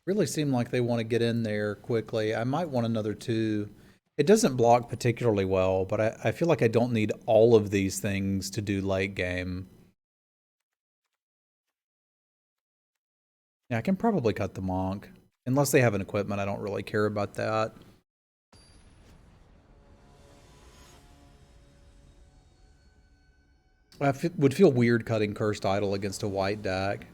Really seem like they want to get in there quickly. I might want another 2. It doesn't block particularly well, but I feel like I don't need all of these things to do late game. Yeah, I can probably cut the Monk. Unless they have an equipment, I don't really care about that. Would feel weird cutting Cursed Idol against a white deck.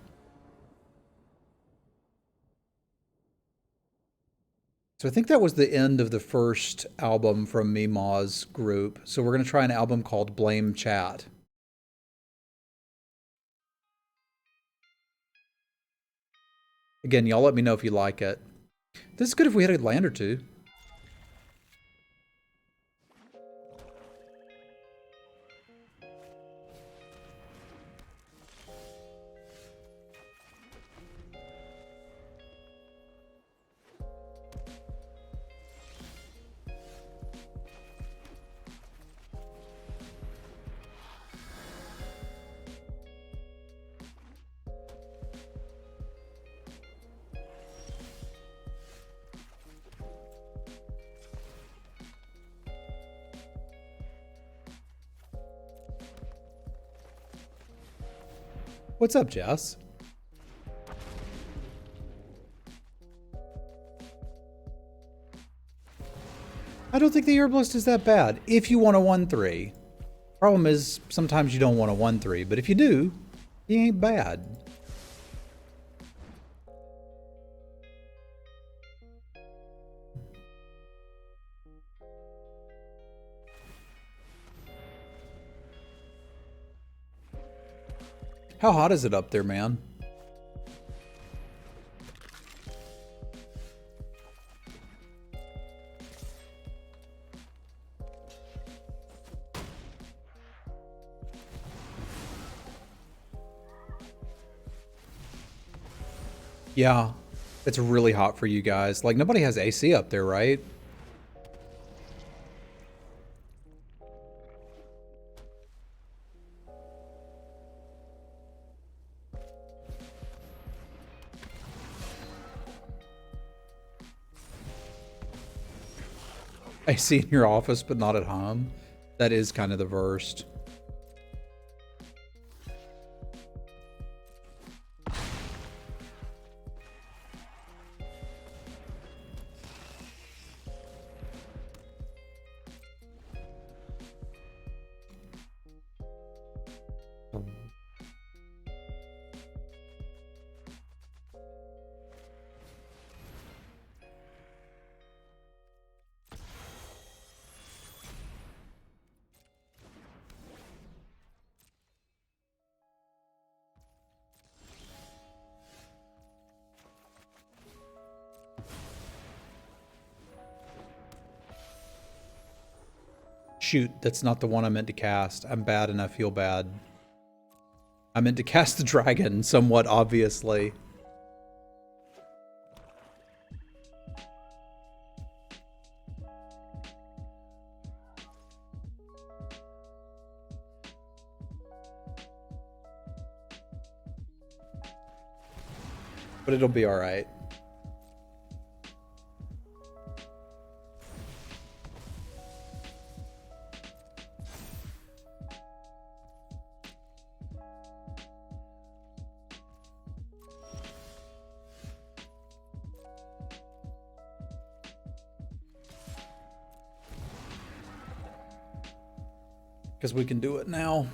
So I think that was the end of the first album from Mima's group. So we're going to try an album called Blame Chat. Again, y'all let me know if you like it. This is good if we hit a land or 2. What's up, Jess? I don't think the Herbalist is that bad if you want a 1/3. Problem is, sometimes you don't want a 1/3, but if you do, he ain't bad. How hot is it up there, man? Yeah, it's really hot for you guys. Like, nobody has AC up there, right? AC in your office, but not at home. That is kind of the worst. Shoot, that's not the one I meant to cast. I'm bad and I feel bad. I meant to cast the dragon, somewhat obviously. But it'll be all right. Because we can do it now.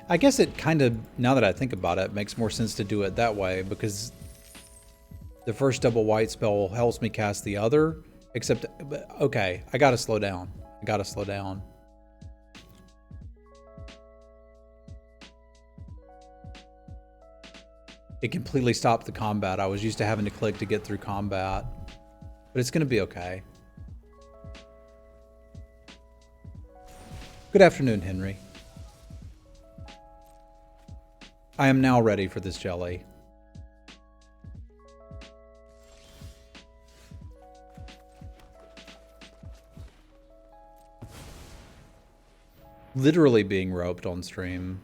I guess it kind of, now that I think about it, makes more sense to do it that way, because the first double white spell helps me cast the other, except, okay, I gotta slow down. I gotta slow down. It completely stopped the combat. I was used to having to click to get through combat, but it's gonna be okay. Good afternoon, Henry. I am now ready for this jelly. Literally being roped on stream.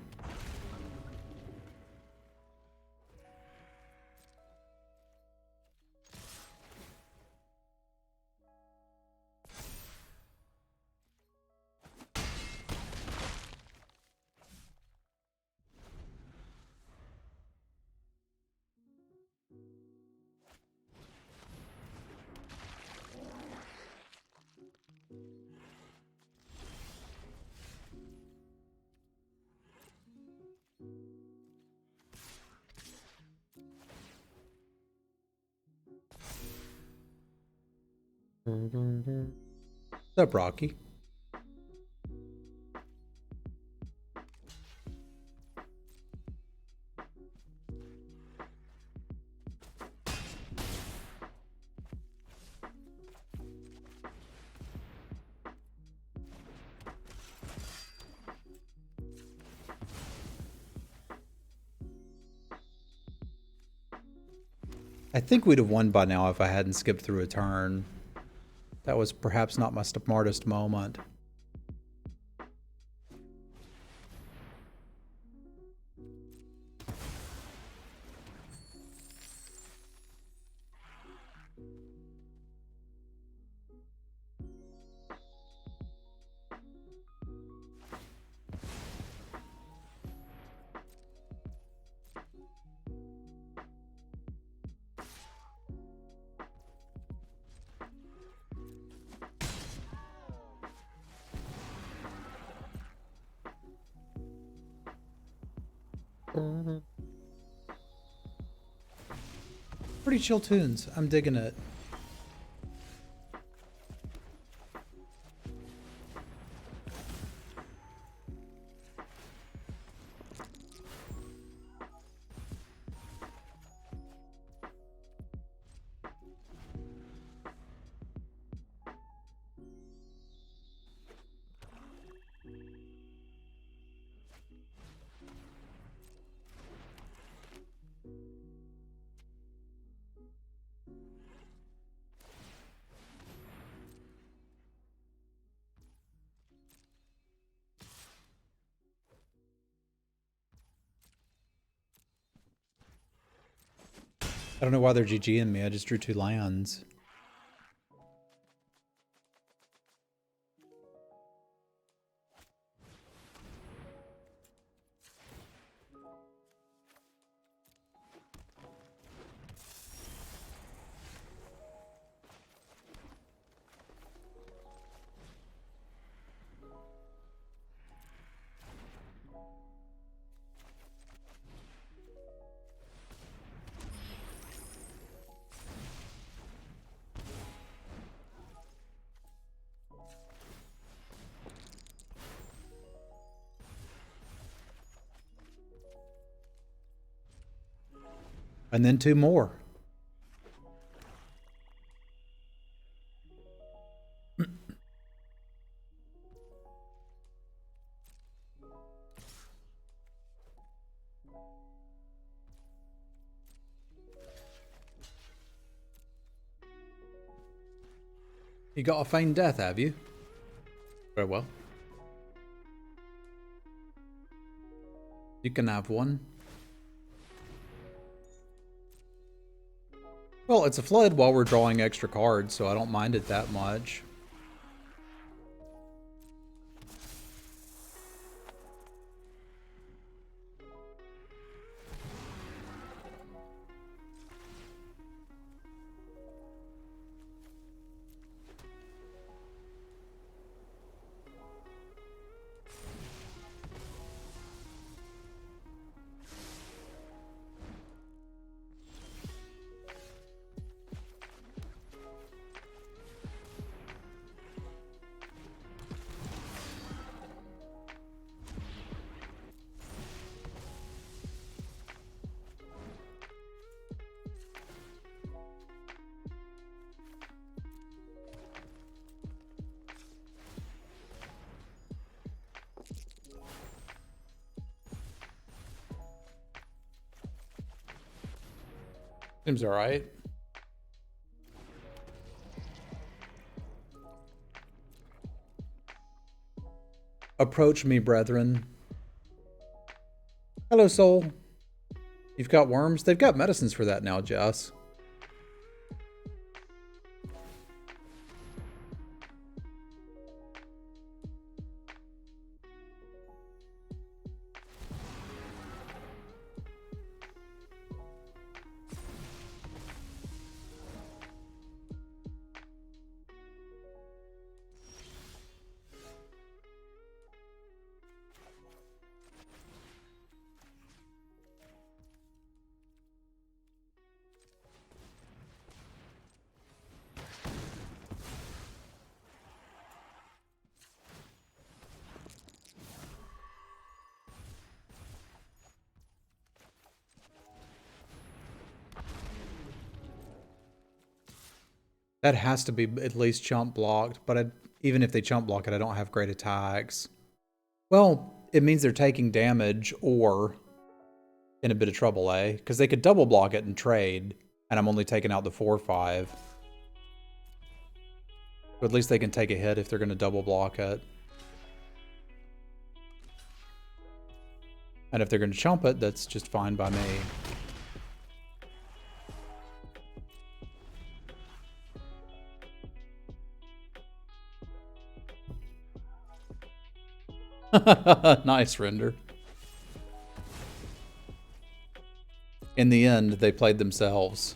What's up, Rocky? I think we'd have won by now if I hadn't skipped through a turn. That was perhaps not my smartest moment. Pretty chill tunes. I'm digging it. I don't know why they're GGing me. I just drew 2 lands. And then 2 more. You got a feigned death, have you? Very well. You can have one. Well, it's a flood while we're drawing extra cards, so I don't mind it that much. Seems all right. Approach me, brethren. Hello, soul. You've got worms? They've got medicines for that now, Jess. That has to be at least chump blocked, but even if they chump block it, I don't have great attacks. Well, it means they're taking damage or in a bit of trouble, eh? Because they could double block it and trade, and I'm only taking out the 4/5. But at least they can take a hit if they're going to double block it. And if they're going to chump it, that's just fine by me. Nice render. In the end, they played themselves.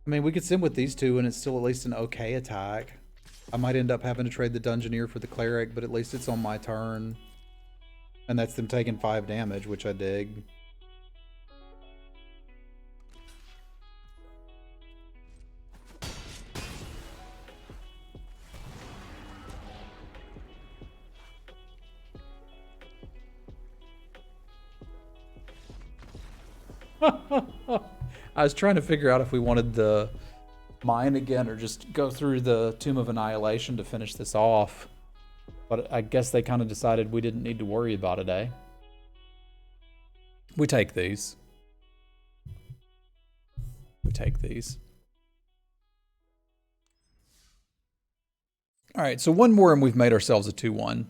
I mean, we could sim with these two and it's still at least an okay attack. I might end up having to trade the Dungeoneer for the Cleric, but at least it's on my turn. And that's them taking 5 damage, which I dig. I was trying to figure out if we wanted the mine again or just go through the Tomb of Annihilation to finish this off. But I guess they kind of decided we didn't need to worry about it, eh? We take these. We take these. All right, so one more and we've made ourselves a 2-1.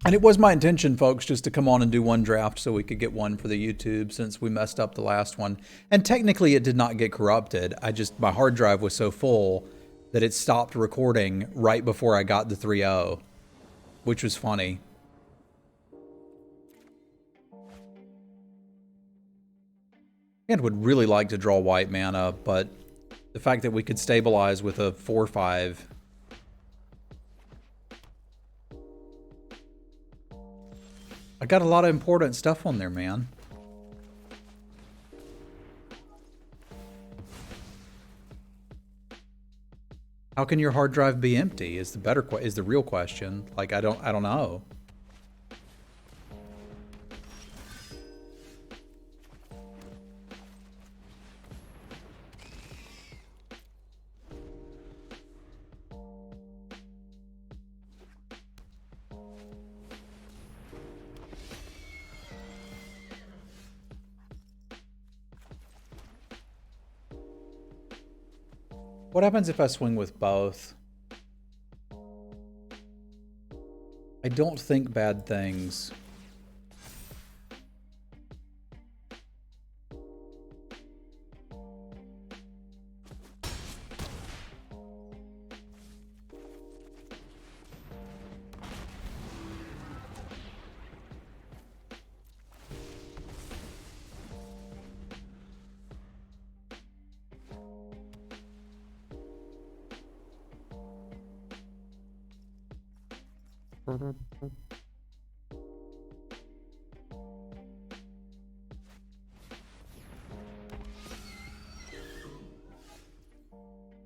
And it was my intention, folks, just to come on and do one draft so we could get one for the YouTube since we messed up the last one. And technically it did not get corrupted. My hard drive was so full that it stopped recording right before I got the 3-0, which was funny. And would really like to draw white mana, but the fact that we could stabilize with a 4/5. I got a lot of important stuff on there, man. How can your hard drive be empty? Is the real question. Like I don't know. What happens if I swing with both? I don't think bad things.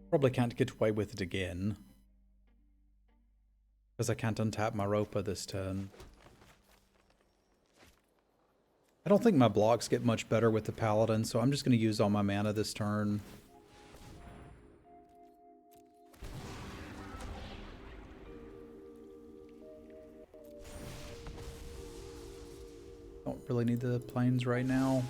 Probably can't get away with it again. Because I can't untap my Ropa this turn. I don't think my blocks get much better with the Paladin, so I'm just going to use all my mana this turn. Don't really need the plains right now.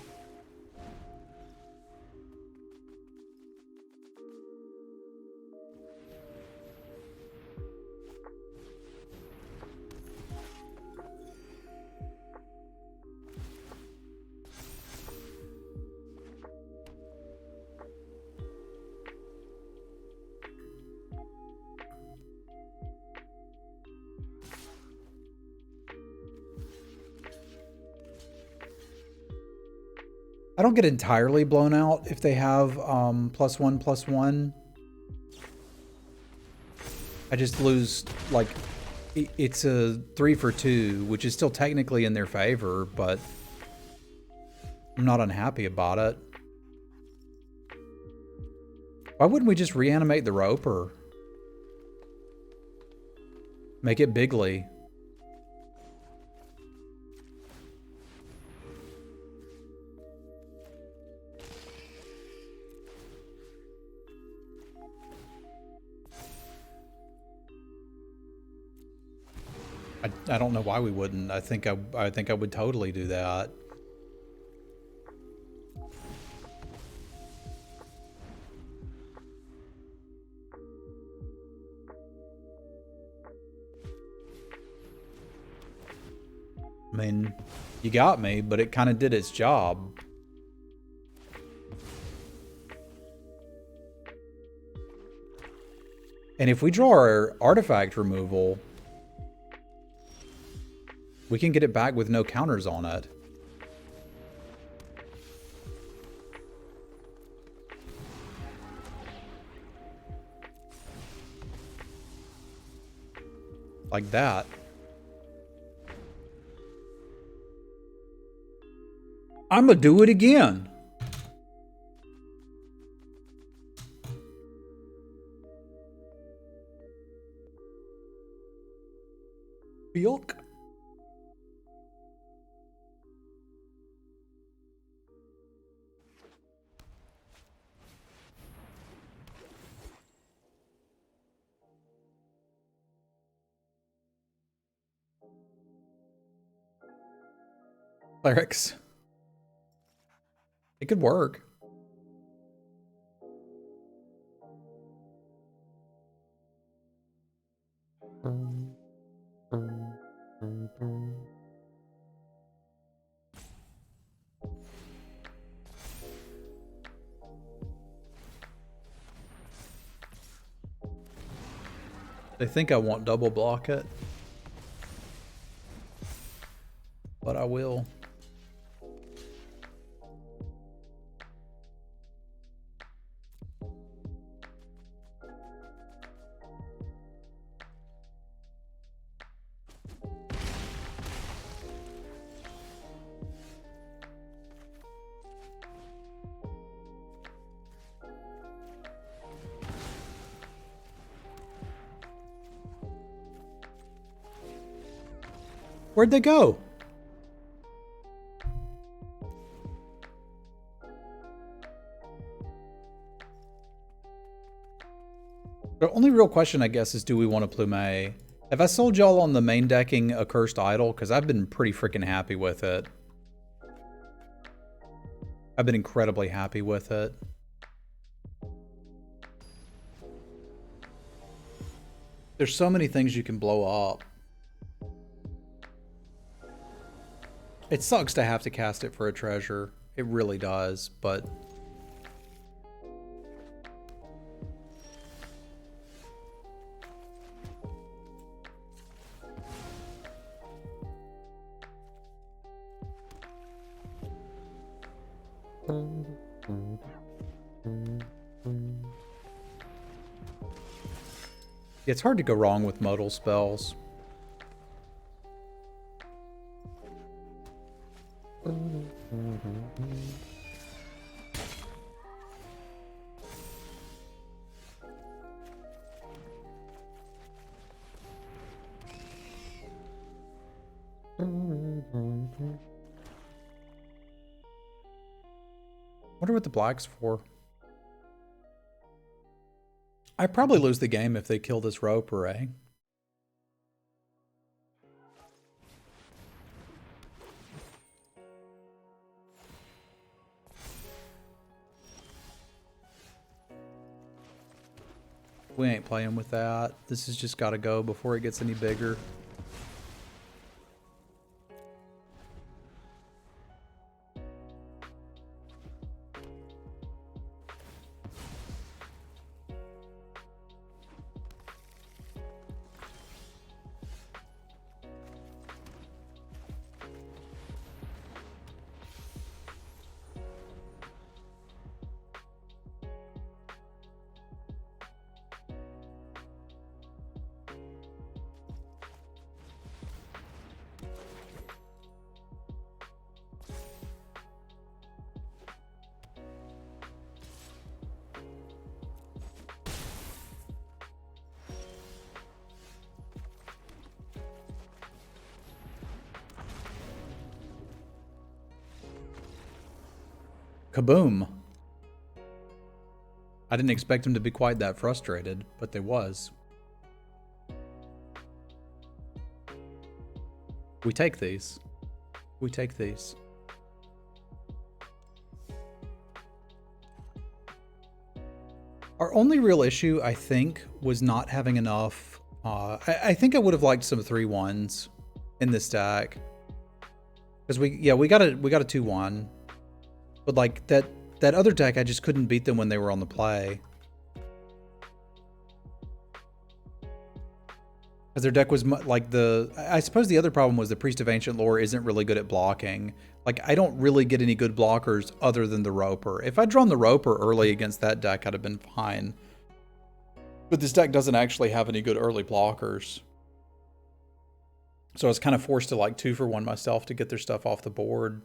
I don't get entirely blown out if they have +1/+1. I just lose, like, it's a 3 for 2, which is still technically in their favor, but I'm not unhappy about it. Why wouldn't we just reanimate the Roper? Make it Bigly. I don't know why we wouldn't. I think I would totally do that. I mean, you got me, but it kind of did its job. And if we draw our artifact removal, we can get it back with no counters on it. Like that. I'ma do it again. Yuck. Clerics. It could work. They think I won't double block it, but I will. Where'd they go? The only real question, I guess, is do we want to plume? Have I sold y'all on the main decking Accursed Idol? Because I've been pretty freaking happy with it. I've been incredibly happy with it. There's so many things you can blow up. It sucks to have to cast it for a treasure. It really does, but... It's hard to go wrong with modal spells. Wonder what the black's for. I probably lose the game if they kill this roper, eh? We ain't playing with that. This has just got to go before it gets any bigger. Kaboom. I didn't expect him to be quite that frustrated, but they was. We take these. We take these. Our only real issue, I think, was not having enough. I think I would have liked some 3-1s in this deck. Because we got a 2-1. But like that other deck, I just couldn't beat them when they were on the play. Because their deck was like I suppose the other problem was the Priest of Ancient Lore isn't really good at blocking. Like I don't really get any good blockers other than the Roper. If I'd drawn the Roper early against that deck, I'd have been fine. But this deck doesn't actually have any good early blockers. So I was kind of forced to like 2-for-1 myself to get their stuff off the board.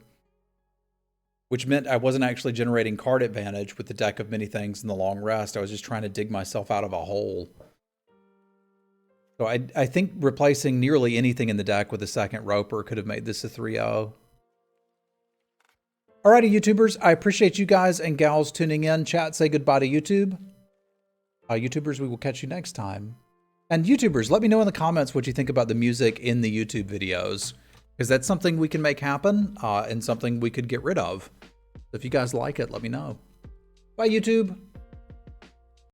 Which meant I wasn't actually generating card advantage with the deck of many things in the long rest. I was just trying to dig myself out of a hole. So I think replacing nearly anything in the deck with a second Roper could have made this a 3-0. Alrighty, YouTubers. I appreciate you guys and gals tuning in. Chat, say goodbye to YouTube. YouTubers, we will catch you next time. And YouTubers, let me know in the comments what you think about the music in the YouTube videos. Because that's something we can make happen and something we could get rid of. If you guys like it, let me know. Bye, YouTube.